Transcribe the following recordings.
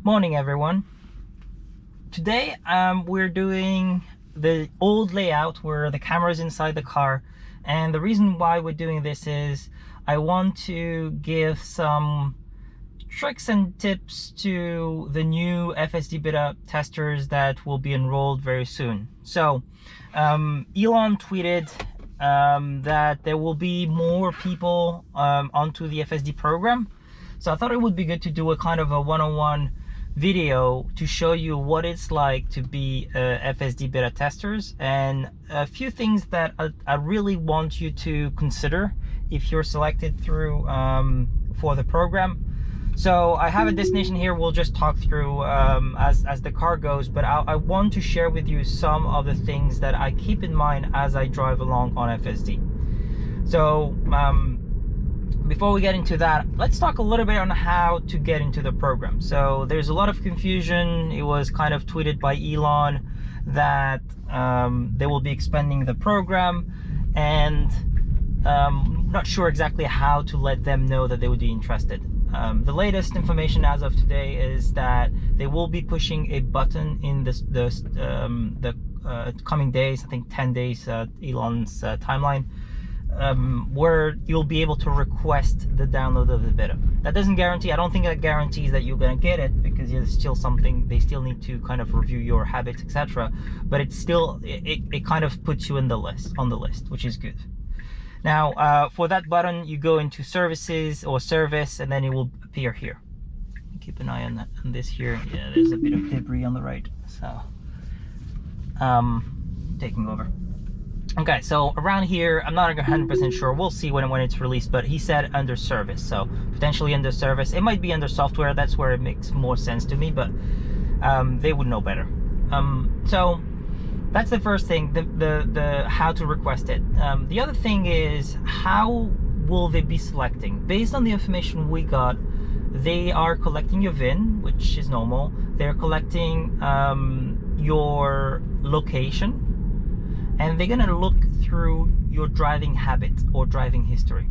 Morning everyone. Today we're doing the old layout where the camera is inside the car, and the reason why we're doing this is I want to give some tricks and tips to the new FSD Beta testers that will be enrolled very soon. So Elon tweeted that there will be more people onto the FSD program, so I thought it would be good to do a kind of a one-on-one video to show you what it's like to be FSD Beta testers, and a few things that I really want you to consider if you're selected through for the program. So I have a destination here. We'll just talk through as the car goes, but I want to share with you some of the things that I keep in mind as I drive along on FSD. So before we get into that, let's talk a little bit on how to get into the program. So there's a lot of confusion. It was kind of tweeted by Elon that they will be expanding the program, and not sure exactly how to let them know that they would be interested. The latest information as of today is that they will be pushing a button in the coming days, I think 10 days, Elon's timeline, where you'll be able to request the download of the beta. That doesn't guarantee, I don't think that guarantees that you're going to get it, because there's still something, they still need to kind of review your habits, etc. But it's still, it kind of puts you in the list, which is good. Now, for that button, you go into services or service, and then it will appear here. Keep an eye on that, on this here. Yeah, there's a bit of debris on the right, so taking over. Okay, so around here, I'm not 100% sure. We'll see when it's released, but he said under service, so potentially under service. It might be under software. That's where it makes more sense to me, but they would know better. So that's the first thing, the how to request it. The other thing is, how will they be selecting? Based on the information we got, they are collecting your VIN, which is normal. They're collecting your location, and they're gonna look through your driving habit or driving history.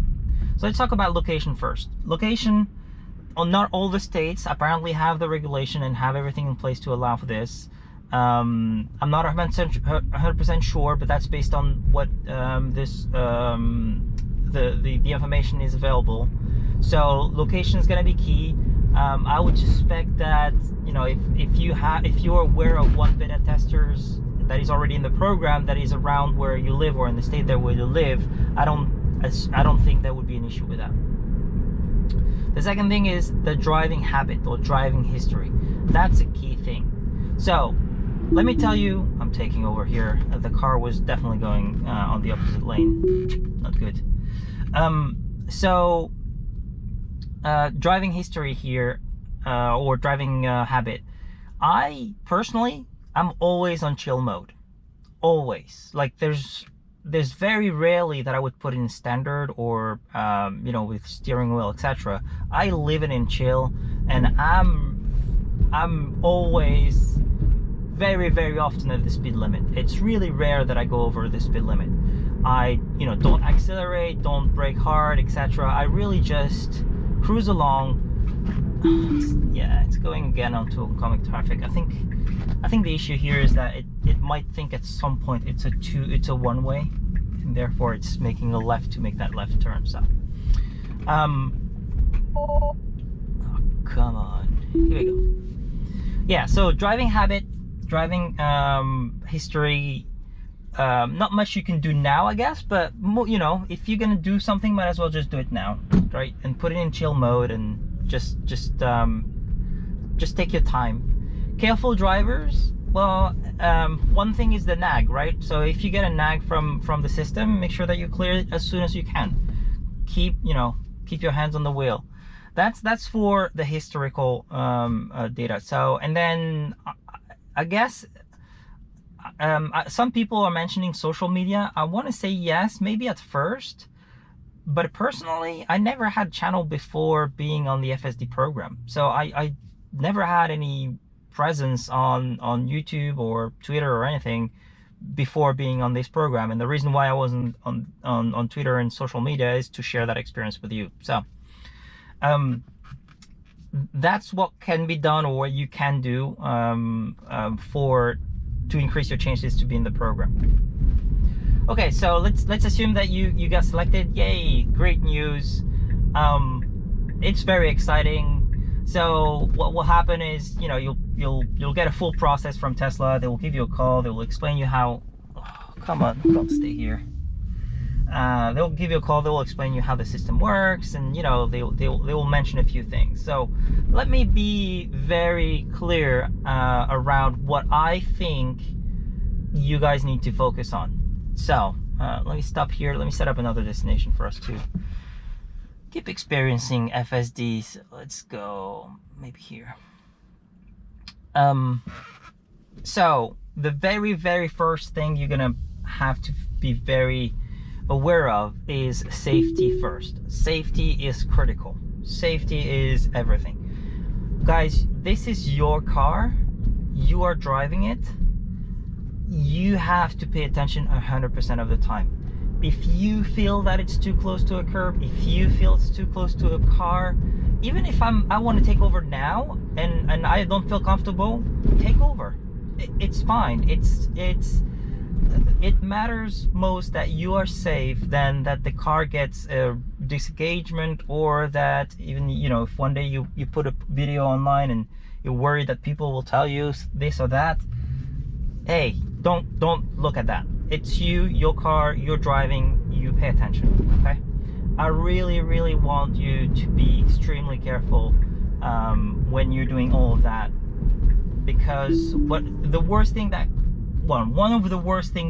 So let's talk about location first. Location, not all the states apparently have the regulation and have everything in place to allow for this. I'm not 100% sure, but that's based on what the information is available. So location is going to be key. I would suspect that, you know, if you're aware of one beta testers that is already in the program that is around where you live or in the state that where you live, I don't think there would be an issue with that. The second thing is the driving habit or driving history. That's a key thing. So let me tell you, I'm taking over here. The car was definitely going on the opposite lane. Not good. Driving history here, or driving habit. I personally, I'm always on chill mode. Always. Like there's very rarely that I would put in standard or you know, with steering wheel, etc. I live it in chill, and I'm always very often at the speed limit. It's really rare that I go over the speed limit. I, you know, don't accelerate, don't brake hard, etc. I really just cruise along. Yeah, it's going again onto oncoming traffic. I think the issue here is that it might think at some point it's a one-way, and therefore it's making a left to make that left turn. So oh, come on, here we go. Yeah, so driving habit, driving history, not much you can do now, I guess, but you know, if you're gonna do something, might as well just do it now, right? And put it in chill mode, and just take your time. Careful drivers, well, one thing is the nag, right? So if you get a nag from the system, make sure that you clear it as soon as you can. Keep your hands on the wheel. That's for the historical data. So, and then I guess some people are mentioning social media. I want to say yes, maybe at first, but personally, I never had channel before being on the FSD program. So I never had any presence on YouTube or Twitter or anything before being on this program. And the reason why I wasn't on Twitter and social media is to share that experience with you. So that's what can be done, or what you can do to increase your chances to be in the program. Okay, so let's assume that you got selected. Yay, great news. It's very exciting. So what will happen is, you know, you'll get a full process from Tesla. They will give you a call. They will explain you how. Oh, come on, don't stay here. They'll give you a call. They will explain you how the system works, and you know they will mention a few things. So let me be very clear around what I think you guys need to focus on. So let me stop here. Let me set up another destination for us to keep experiencing FSDs. Let's go maybe here. So the very first thing you're gonna have to be very aware of is safety first. Safety is critical. Safety is everything. Guys, this is your car. You are driving it. You have to pay attention 100% of the time. If you feel that it's too close to a curb, if you feel it's too close to a car, even if I want to take over now and I don't feel comfortable, take over. It's fine. It matters most that you are safe than that the car gets a disengagement, or that even, you know, if one day you put a video online and you're worried that people will tell you this or that. Hey, don't look at that. It's you, your car, you're driving, you pay attention, okay? I really want you to be extremely careful when you're doing all of that, because one of the worst thing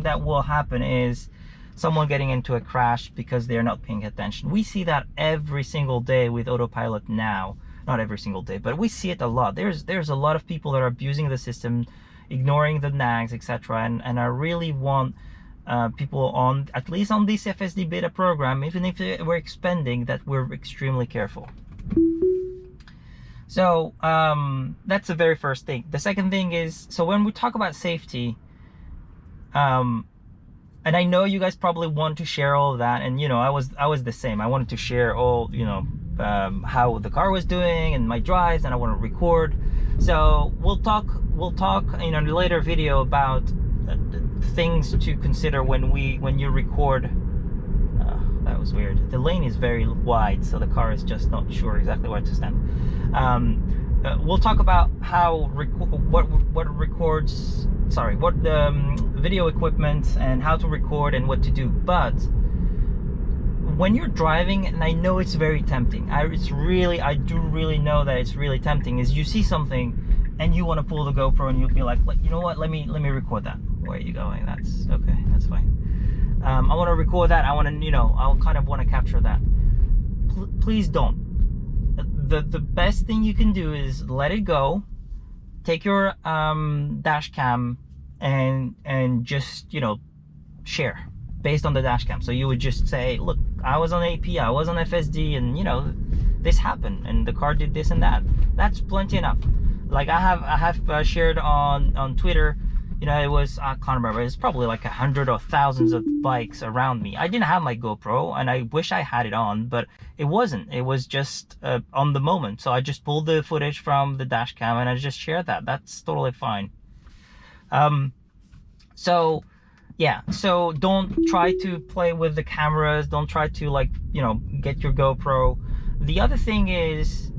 that will happen is someone getting into a crash because they're not paying attention. We see that every single day with autopilot now. Not every single day, but we see it a lot. There's a lot of people that are abusing the system, ignoring the nags, etc. And I really want people on, at least on this FSD Beta program, even if we're expanding, that we're extremely careful. So that's the very first thing. The second thing is, so when we talk about safety, and I know you guys probably want to share all of that, and you know, I was the same. I wanted to share all, you know, how the car was doing and my drives, and I want to record. So we'll talk in a later video about things to consider when you record. That was weird. The lane is very wide, so the car is just not sure exactly where to stand. We'll talk about how what video equipment and how to record and what to do. But when you're driving, and I know it's very tempting, I do really know that it's really tempting, is you see something and you want to pull the GoPro and you'll be like, you know what, let me record that. Where are you going? That's okay, that's fine. I want to record that. I want to, you know, I'll kind of want to capture that. Please don't. The best thing you can do is let it go. Take your dash cam and just, you know, share based on the dash cam. So you would just say, look, I was on AP, I was on FSD, and you know, this happened, and the car did this and that. That's plenty enough. Like I have shared on Twitter. You know, it was, I can't remember, it's probably like 100 or thousands of bikes around me. I didn't have my GoPro, and I wish I had it on, but it wasn't. It was just on the moment. So I just pulled the footage from the dash cam and I just shared that. That's totally fine. So yeah, so don't try to play with the cameras. Don't try to, like, you know, get your GoPro. The other thing is,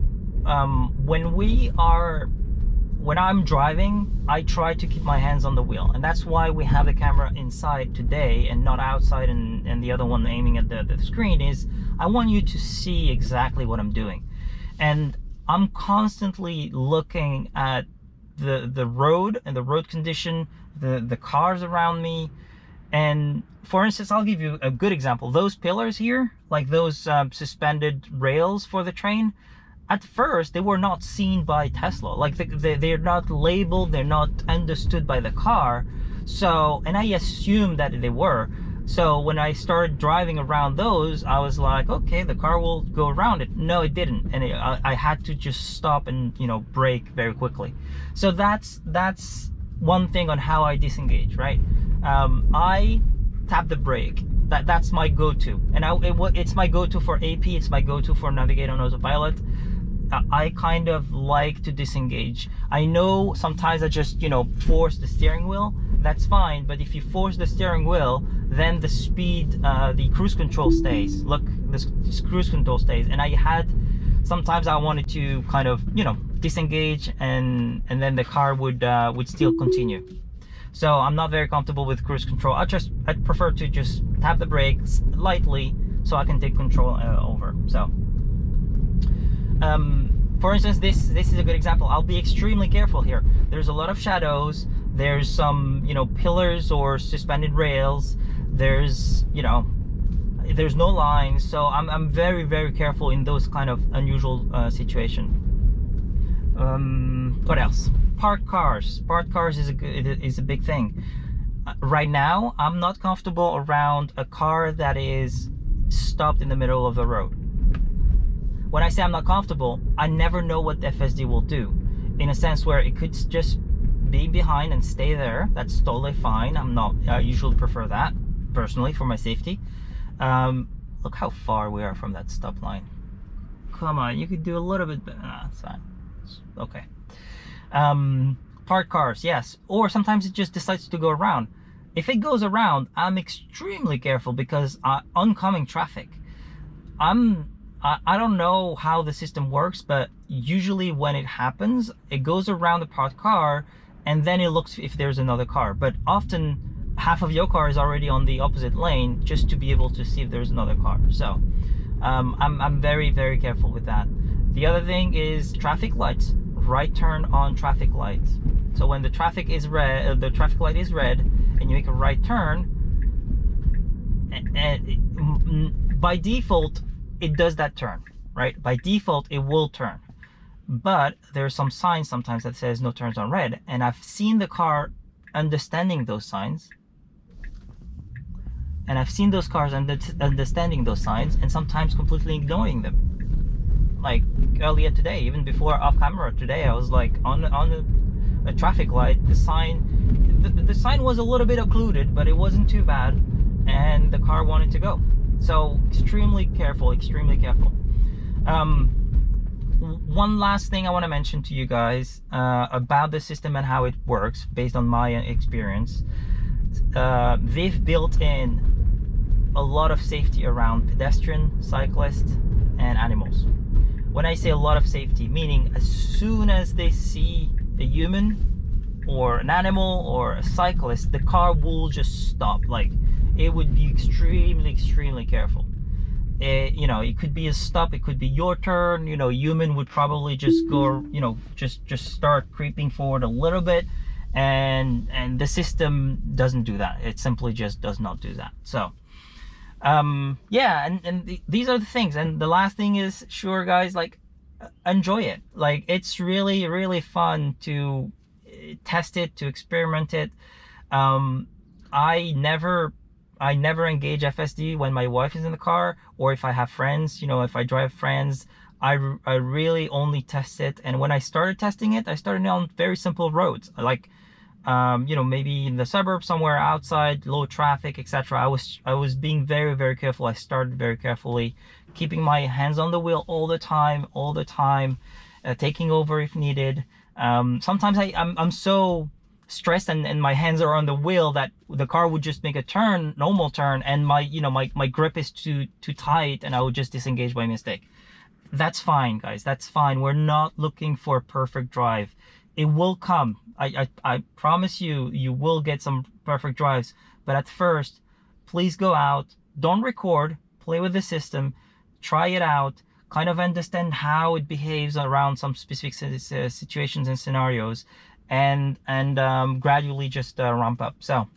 when I'm driving, I try to keep my hands on the wheel, and that's why we have the camera inside today and not outside, and the other one aiming at the screen. Is I want you to see exactly what I'm doing, and I'm constantly looking at the road and the road condition, the cars around me. And for instance, I'll give you a good example. Those pillars here, like those suspended rails for the train, at first they were not seen by Tesla. Like they're not labeled, they're not understood by the car. So, and I assumed that they were. So when I started driving around those, I was like, okay, the car will go around it. No, it didn't, and I had to just stop and, you know, brake very quickly. So that's one thing on how I disengage, right? I tap the brake. That's my go-to, and it's my go-to for AP. It's my go-to for navigate on autopilot. I kind of like to disengage. I know sometimes I just, you know, force the steering wheel. That's fine, but if you force the steering wheel, then the speed, the cruise control stays. Look, this cruise control stays. And sometimes I wanted to kind of, you know, disengage, and then the car would still continue. So I'm not very comfortable with cruise control. I'd prefer to just tap the brakes lightly so I can take control over. So for instance, this is a good example. I'll be extremely careful here. There's a lot of shadows, there's some, you know, pillars or suspended rails, there's, you know, there's no lines, so I'm very, very careful in those kind of unusual situations. What else? Parked cars is a big thing. Right now I'm not comfortable around a car that is stopped in the middle of the road. When I say I'm not comfortable, I never know what the FSD will do, in a sense where it could just be behind and stay there. That's totally fine. I usually prefer that personally for my safety. Look how far we are from that stop line. Come on, you could do a little bit better. Nah, it's fine. It's okay. Parked cars, yes, or sometimes it just decides to go around. If it goes around, I'm extremely careful, because oncoming traffic, I don't know how the system works, but usually when it happens, it goes around the parked car and then it looks if there's another car. But often half of your car is already on the opposite lane just to be able to see if there's another car. So I'm very, very careful with that. The other thing is traffic lights. Right turn on traffic lights. So when the traffic is red, the traffic light is red, and you make a right turn, and by default it does that turn, right? By default it will turn, but there's some signs sometimes that says no turns on red, and I've seen the car understanding those signs, and I've seen those cars understanding those signs and sometimes completely ignoring them. Like earlier today, even before off camera today, I was like on a traffic light, the sign was a little bit occluded, but it wasn't too bad, and the car wanted to go. So extremely careful, extremely careful. One last thing I want to mention to you guys about the system and how it works based on my experience. They've built in a lot of safety around pedestrian, cyclists, and animals. When I say a lot of safety, meaning as soon as they see a human or an animal or a cyclist, the car will just stop. Like, it would be extremely, extremely careful. You know, it could be a stop, it could be your turn. You know, human would probably just go, you know, just start creeping forward a little bit, and the system doesn't do that. It simply just does not do that. So yeah, and these are the things. And the last thing is, sure guys, like, enjoy it. Like, it's really, really fun to test it, to experiment it. I never engage FSD when my wife is in the car, or if I have friends. You know, if I drive friends, I really only test it. And when I started testing it, I started on very simple roads, like you know, maybe in the suburbs somewhere outside, low traffic, etc. I was being very, very careful. I started very carefully, keeping my hands on the wheel all the time, taking over if needed. Sometimes I'm so stressed and my hands are on the wheel that the car would just make a turn, normal turn, and my grip is too tight, and I would just disengage by mistake. That's fine, guys. That's fine. We're not looking for a perfect drive. It will come. I promise you, you will get some perfect drives. But at first, please go out, don't record, play with the system, try it out, kind of understand how it behaves around some specific situations and scenarios, and gradually just ramp up. So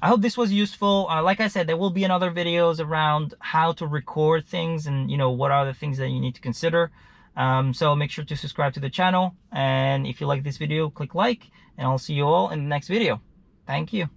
I hope this was useful. Like I said, there will be another videos around how to record things, and you know, what are the things that you need to consider. So make sure to subscribe to the channel, and if you like this video, click like, and I'll see you all in the next video. Thank you.